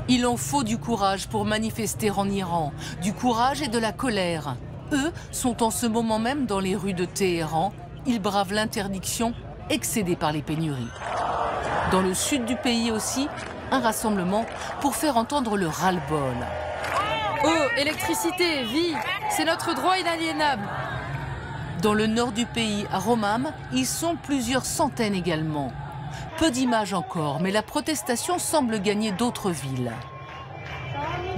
Il en faut du courage pour manifester en Iran, du courage et de la colère. Eux sont en ce moment même dans les rues de Téhéran. Ils bravent l'interdiction, excédés par les pénuries. Dans le sud du pays aussi, un rassemblement pour faire entendre le ras-le-bol. Oh, électricité, vie, c'est notre droit inaliénable. Dans le nord du pays, à Romam, ils sont plusieurs centaines également. Peu d'images encore, mais la protestation semble gagner d'autres villes.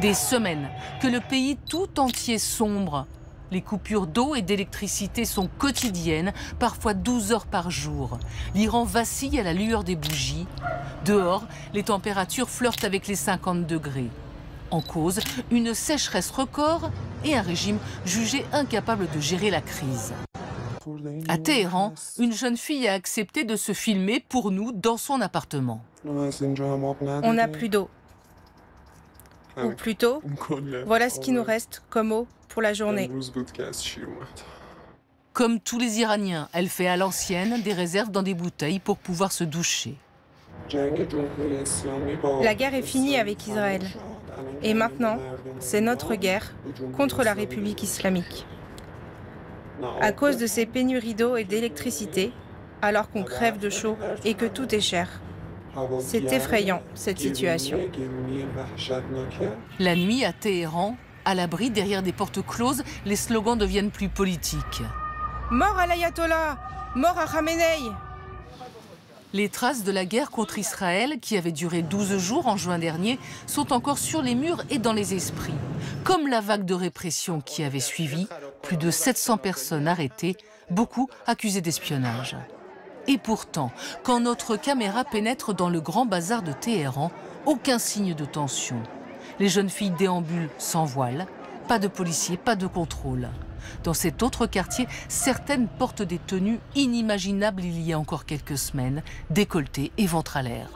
Des semaines que le pays tout entier sombre. Les coupures d'eau et d'électricité sont quotidiennes, parfois 12 heures par jour. L'Iran vacille à la lueur des bougies. Dehors, les températures flirtent avec les 50 degrés. En cause, une sécheresse record et un régime jugé incapable de gérer la crise. À Téhéran, une jeune fille a accepté de se filmer pour nous dans son appartement. On n'a plus d'eau. Ou plutôt, voilà ce qui nous reste comme eau pour la journée. Comme tous les Iraniens, elle fait à l'ancienne des réserves dans des bouteilles pour pouvoir se doucher. La guerre est finie avec Israël. Et maintenant, c'est notre guerre contre la République islamique. À cause de ces pénuries d'eau et d'électricité, alors qu'on crève de chaud et que tout est cher. C'est effrayant, cette situation. La nuit à Téhéran, à l'abri derrière des portes closes, les slogans deviennent plus politiques. Mort à l'ayatollah! Mort à Khamenei! Les traces de la guerre contre Israël, qui avait duré 12 jours en juin dernier, sont encore sur les murs et dans les esprits. Comme la vague de répression qui avait suivi, plus de 700 personnes arrêtées, beaucoup accusées d'espionnage. Et pourtant, quand notre caméra pénètre dans le grand bazar de Téhéran, aucun signe de tension. Les jeunes filles déambulent sans voile, pas de policiers, pas de contrôle. Dans cet autre quartier, certaines portent des tenues inimaginables il y a encore quelques semaines, décolletées et ventre à l'air.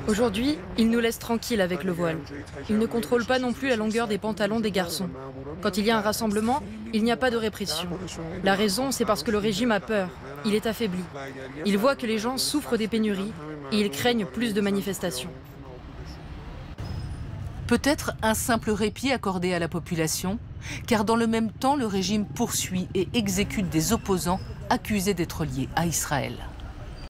Aujourd'hui, ils nous laissent tranquilles avec le voile. Ils ne contrôlent pas non plus la longueur des pantalons des garçons. Quand il y a un rassemblement, il n'y a pas de répression. La raison, c'est parce que le régime a peur. Il est affaibli. Il voit que les gens souffrent des pénuries et ils craignent plus de manifestations. Peut-être un simple répit accordé à la population, car dans le même temps, le régime poursuit et exécute des opposants accusés d'être liés à Israël.